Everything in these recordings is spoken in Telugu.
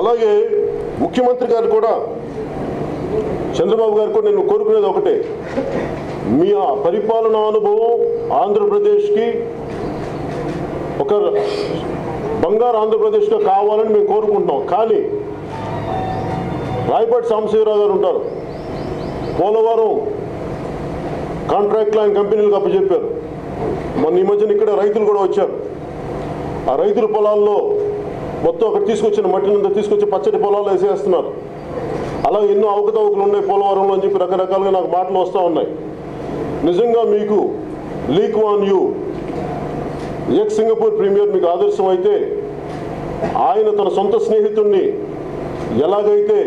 అలాగే ముఖ్యమంత్రి గారు కూడా, చంద్రబాబు గారు కూడా నేను కోరుకునేది ఒకటే, మీ పరిపాలనా అనుభవం ఆంధ్రప్రదేశ్కి ఒక బంగారు ఆంధ్రప్రదేశ్గా కావాలని మేము కోరుకుంటున్నాం. కానీ రాయపాటి సాంబశివరావు గారు ఉంటారు, పోలవరం కాంట్రాక్ట్లు ఆయన కంపెనీలకు అప్పచెప్పారు. మొన్న ఈ మధ్యన ఇక్కడ రైతులు కూడా వచ్చారు. ఆ రైతుల పొలాల్లో మొత్తం అక్కడ తీసుకొచ్చిన మట్టినంతా తీసుకొచ్చి పచ్చడి పొలాల్లో వేసేస్తున్నారు. అలా ఎన్నో అవకతవకలు ఉన్నాయి పోలవరంలో అని చెప్పి రకరకాలుగా నాకు మాటలు వస్తూ ఉన్నాయి. నిజంగా మీకు Lee Kuan Yew, ex Singapore premier మీకు ఆదర్శం అయితే, ఆయన తన సొంత స్నేహితుడిని ఎలాగైతే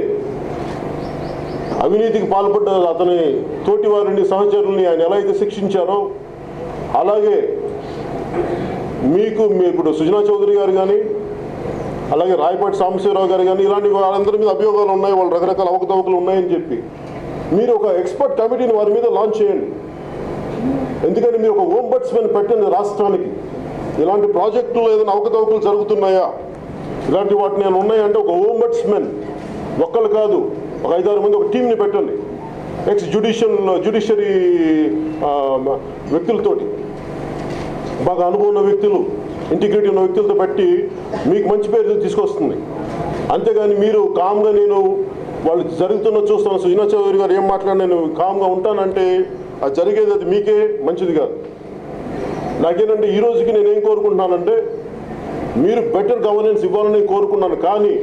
అవినీతికి పాల్పడ్డ అతని తోటి వారిని, సహచరుల్ని ఆయన ఎలా అయితే శిక్షించారో, అలాగే మీకు ఇప్పుడు సుజనా చౌదరి గారు కానీ, అలాగే రాయపాటి సాంబశివరావు గారు కానీ, ఇలాంటి వాళ్ళందరి మీద అభియోగాలు ఉన్నాయి, వాళ్ళు రకరకాల అవకతవకలు ఉన్నాయని చెప్పి మీరు ఒక ఎక్స్పర్ట్ కమిటీని వారి మీద లాంచ్ చేయండి. ఎందుకంటే మీరు ఒక ఓంబడ్స్మెన్ పెట్టండి రాష్ట్రానికి. ఇలాంటి ప్రాజెక్టులు ఏదైనా అవకతవకలు జరుగుతున్నాయా, ఇలాంటి వాటిని నేను ఉన్నాయంటే ఒక ఓంబడ్స్మెన్ ఒక్కళ్ళు కాదు, ఒక 5-6 మంది ఒక టీంని పెట్టండి, ఎక్స్ జ్యుడిషియరీ వ్యక్తులతోటి, బాగా అనుభవం ఉన్న వ్యక్తులు, ఇంటిగ్రిటీ ఉన్న వ్యక్తులతో పెట్టి మీకు మంచి పేరు తీసుకొస్తుంది. అంతేగాని మీరు కామ్గా నేను వాళ్ళు జరుగుతున్న చూస్తాను, సుజనా చౌదరి గారు ఏం మాట్లాడి నేను కామ్గా ఉంటానంటే అది జరిగేది అది మీకే మంచిది కాదు. నాకేంటంటే ఈ రోజుకి నేనేం కోరుకుంటున్నానంటే, మీరు బెటర్ గవర్నెన్స్ ఇవ్వాలని కోరుకున్నాను. కానీ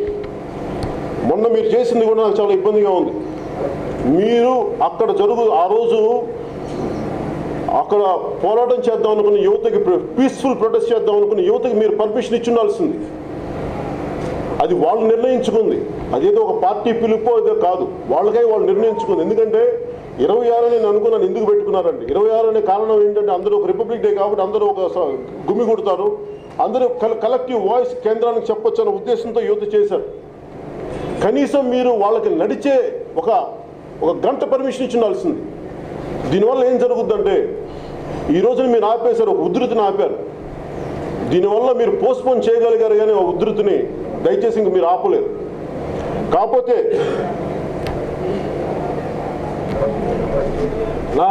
మొన్న మీరు చేసింది కూడా నాకు చాలా ఇబ్బందిగా ఉంది. మీరు అక్కడ ఆ రోజు అక్కడ పోరాటం చేద్దాం అనుకున్న యువతకి, పీస్ఫుల్ ప్రొటెస్ట్ చేద్దాం అనుకున్న యువతకి మీరు పర్మిషన్ ఇచ్చి ఉండాల్సింది. అది వాళ్ళు నిర్ణయించుకుంది, అదేదో ఒక పార్టీ పిలుపో ఏదో కాదు, వాళ్ళకై వాళ్ళు నిర్ణయించుకుంది. ఎందుకంటే 26 నేను అనుకున్నాను, ఎందుకు పెట్టుకున్నారండి 26 అనే కారణం ఏంటంటే, అందరూ ఒక రిపబ్లిక్ డే కాబట్టి అందరూ ఒక గుమ్మి కొడతారు, అందరూ కలెక్టివ్ వాయిస్ కేంద్రానికి చెప్పొచ్చు అన్న ఉద్దేశంతో యువత చేశారు. కనీసం మీరు వాళ్ళకి నడిచే ఒక గంట పర్మిషన్ ఇచ్చి ఉండాల్సింది. దీనివల్ల ఏం జరుగుద్దంటే, ఈ రోజున మీరు ఆపేశారు, ఒక ఉధృతిని ఆపారు. దీనివల్ల మీరు పోస్ట్పోన్ చేయగలిగారు, కానీ ఒక ఉధృతిని దయచేసి ఇంక మీరు ఆపలేరు. కాకపోతే నా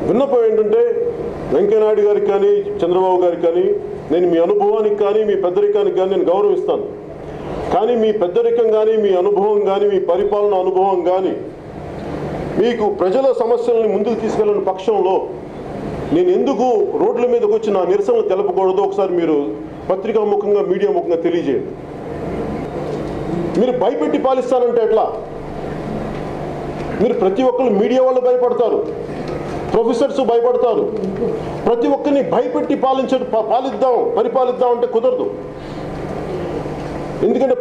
విన్నపం ఏంటంటే, వెంకయ్యనాయుడు గారికి కానీ చంద్రబాబు గారికి కానీ, నేను మీ అనుభవానికి కానీ మీ పెద్దరికానికి కానీ నేను గౌరవిస్తాను. కానీ మీ పెద్దరికం కానీ, మీ అనుభవం కానీ, మీ పరిపాలన అనుభవం కానీ మీకు ప్రజల సమస్యలను ముందుకు తీసుకెళ్ళిన పక్షంలో నేను ఎందుకు రోడ్ల మీదకి వచ్చి నా నిరసనలు తెలపకూడదో ఒకసారి మీరు పత్రికా ముఖంగా, మీడియా ముఖంగా తెలియజేయండి. మీరు భయపెట్టి పాలిస్తానంటే ఎట్లా? మీరు ప్రతి ఒక్కరు, మీడియా వాళ్ళు భయపడతారు, ప్రొఫెసర్స్ భయపడతారు, ప్రతి ఒక్కరిని భయపెట్టి పరిపాలిద్దాం అంటే కుదరదు. ఎందుకంటే